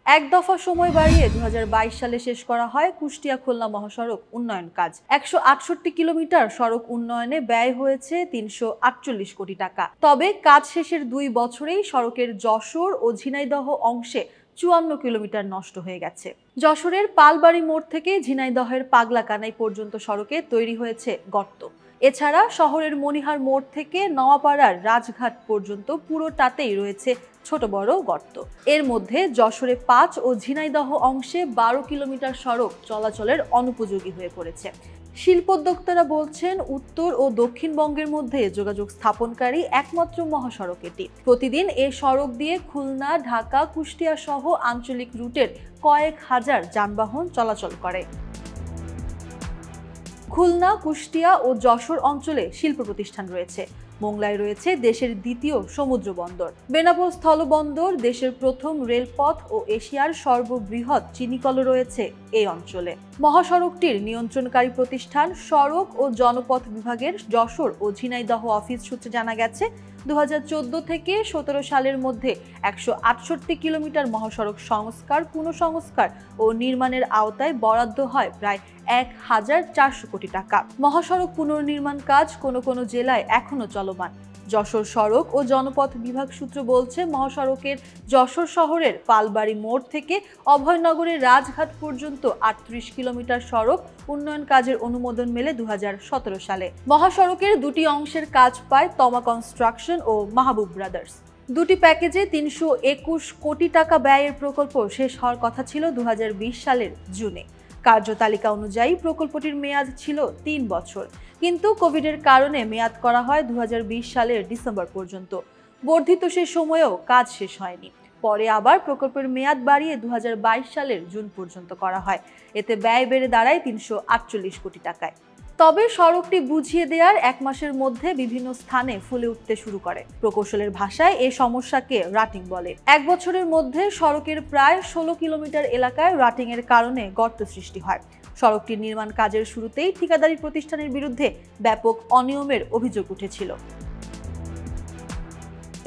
এক দফা সময় বাড়িয়ে 2022 সালে শেষ করা হয় কুষ্টিয়া খুলনা মহাসড়ক উন্নয়ন কাজ। 168 কিলোমিটার সড়ক উন্নয়নে ব্যয় হয়েছে 348 কোটি টাকা। তবে কাজ শেষের 2 বছরেই সড়কের যশোর ও ঝিনাইদহ অংশে 54 কিলোমিটার নষ্ট হয়ে গেছে। যশোরের পালবাড়ি মোড় থেকে ঝিনাইদহের পাগলাকানাই পর্যন্ত সড়কে তৈরি হয়েছে গর্ত। এছাড়া শহরের মনিহার মোড় থেকে নওয়াপাড়ার রাজঘাট পর্যন্ত পুরোটাতেই রয়েছে ছোট বড় গর্ত। এর মধ্যে যশোরে 5 ও ঝিনাইদহ অংশে 12 কিলোমিটার সড়ক চলাচলের অনুপযোগী হয়ে পড়েছে। শিল্পোদ্যোক্তারা বলছেন, উত্তর ও দক্ষিণবঙ্গের মধ্যে যোগাযোগ স্থাপনকারী একমাত্র মহাসড়ক এটি। প্রতিদিন এ সড়ক দিয়ে খুলনা, ঢাকা, কুষ্টিয়া সহ আঞ্চলিক রুটের কয়েক হাজার যানবাহন চলাচল করে। খুলনা, কুষ্টিয়া ও যশোর অঞ্চলে শিল্প প্রতিষ্ঠান রয়েছে। মোংলায় রয়েছে দেশের দ্বিতীয় সমুদ্র বন্দর। বেনাপোল স্থলবন্দর, দেশের প্রথম রেলপথ ও এশিয়ার সর্ববৃহৎ চিনিকল রয়েছে এই অঞ্চলে। মহাসড়কটির নিয়ন্ত্রণকারী প্রতিষ্ঠান সড়ক ও জনপথ বিভাগের যশোর ও ঝিনাইদহ অফিস সূত্রে জানা গেছে, 2014 থেকে 17 সালের মধ্যে 168 কিলোমিটার মহাসড়ক সংস্কার, পুনঃসংস্কার ও নির্মাণের আওতায় বরাদ্দ হয় প্রায় 1400 কোটি টাকা। মহাসড়ক পুনর্নির্মাণ কাজ কোনো কোনো জেলায় এখনো চলমান। যশোর সড়ক ও জনপথ বিভাগ সূত্র বলছে, মহাসড়কের যশোর শহরের পালবাড়ি মোড় থেকে অভয়নগরের রাজঘাট পর্যন্ত 38 কিলোমিটার সড়ক উন্নয়ন কাজের অনুমোদন মেলে 2017 সালে। মহাসড়কের দুটি অংশের কাজ পায় তমা কনস্ট্রাকশন ও মাহবুব ব্রাদার্স। দুটি প্যাকেজে 321 কোটি টাকা ব্যয়ের প্রকল্প শেষ হওয়ার কথা ছিল 2020 সালের জুনে। কার্যতালিকা অনুযায়ী প্রকল্পটির মেয়াদ ছিল 3 বছর, কিন্তু কোভিডের কারণে মেয়াদ করা হয় 2020 সালের ডিসেম্বর পর্যন্ত। বর্ধিত সে সময়েও কাজ শেষ হয়নি। পরে আবার প্রকল্পের মেয়াদ বাড়িয়ে 2022 সালের জুন পর্যন্ত করা হয়। এতে ব্যয় বেড়ে দাঁড়ায় 348 কোটি টাকায়। তবে সড়কটি বুঝিয়ে দেওয়ার 1 মাসের মধ্যে বিভিন্ন স্থানে ফুলে উঠতে শুরু করে। প্রকৌশলের ভাষায় এই সমস্যাকে রাটিং বলে। 1 বছরের মধ্যে সড়কের প্রায় 16 কিলোমিটার এলাকায় রাটিং এর কারণে গর্ত সৃষ্টি হয়। সড়কটির নির্মাণ কাজের শুরুতেই ঠিকাদারি প্রতিষ্ঠানের বিরুদ্ধে ব্যাপক অনিয়মের অভিযোগ উঠেছিল।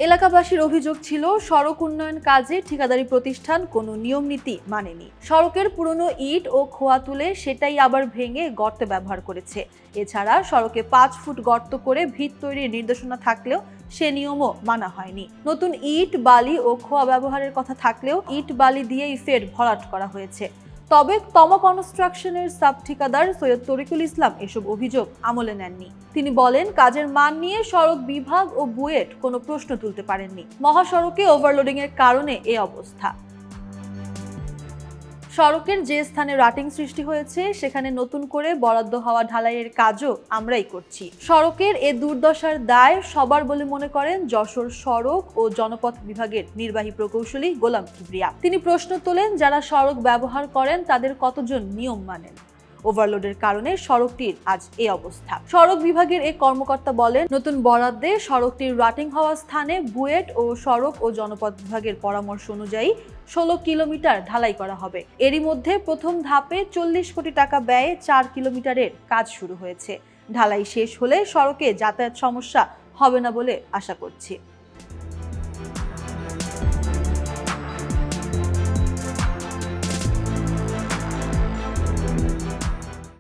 এলাকাবাসীর অভিযোগ ছিল, সড়ক উন্নয়ন কাজে ঠিকাদারি প্রতিষ্ঠান কোনো নিয়ম নীতি মানেনি। সড়কের পুরনো ইট ও খোয়া তুলে সেটাই আবার ভেঙে গর্তে ব্যবহার করেছে। এছাড়া সড়কে 5 ফুট গর্ত করে ভিত তৈরির নির্দেশনা থাকলেও সে নিয়মও মানা হয়নি। নতুন ইট, বালি ও খোয়া ব্যবহারের কথা থাকলেও ইট বালি দিয়েই ফের ভরাট করা হয়েছে। তবে তমা কনস্ট্রাকশনের সাব ঠিকাদার সৈয়দ তরিকুল ইসলাম এসব অভিযোগ আমলে নেননি। তিনি বলেন, কাজের মান নিয়ে সড়ক বিভাগ ও বুয়েট কোনো প্রশ্ন তুলতে পারেননি। মহাসড়কে ওভারলোডিং এর কারণে এই অবস্থা। সড়কের যে স্থানে রাটিং সৃষ্টি হয়েছে সেখানে নতুন করে বরাদ্দ হওয়া ঢালাইয়ের কাজও আমরাই করছি। সড়কের এ দুর্দশার দায় সবার বলে মনে করেন যশোর সড়ক ও জনপথ বিভাগের নির্বাহী প্রকৌশলী গোলাম কিবরিয়া। তিনি প্রশ্ন তোলেন, যারা সড়ক ব্যবহার করেন তাদের কতজন নিয়ম মানেন? ওভারলোডের কারণে সড়কটির আজ এই অবস্থা। সড়ক বিভাগের এক কর্মকর্তা বলেন, নতুন বরাদ্দে সড়কটির রাটিং হওয়া স্থানে বুয়েট ও সড়ক ও জনপথ বিভাগের পরামর্শ অনুযায়ী 16 কিলোমিটার ঢালাই করা হবে। এরই মধ্যে প্রথম ধাপে 40 কোটি টাকা ব্যয়ে 4 কিলোমিটারের কাজ শুরু হয়েছে। ঢালাই শেষ হলে সড়কে যাতায়াত সমস্যা হবে না বলে আশা করছি।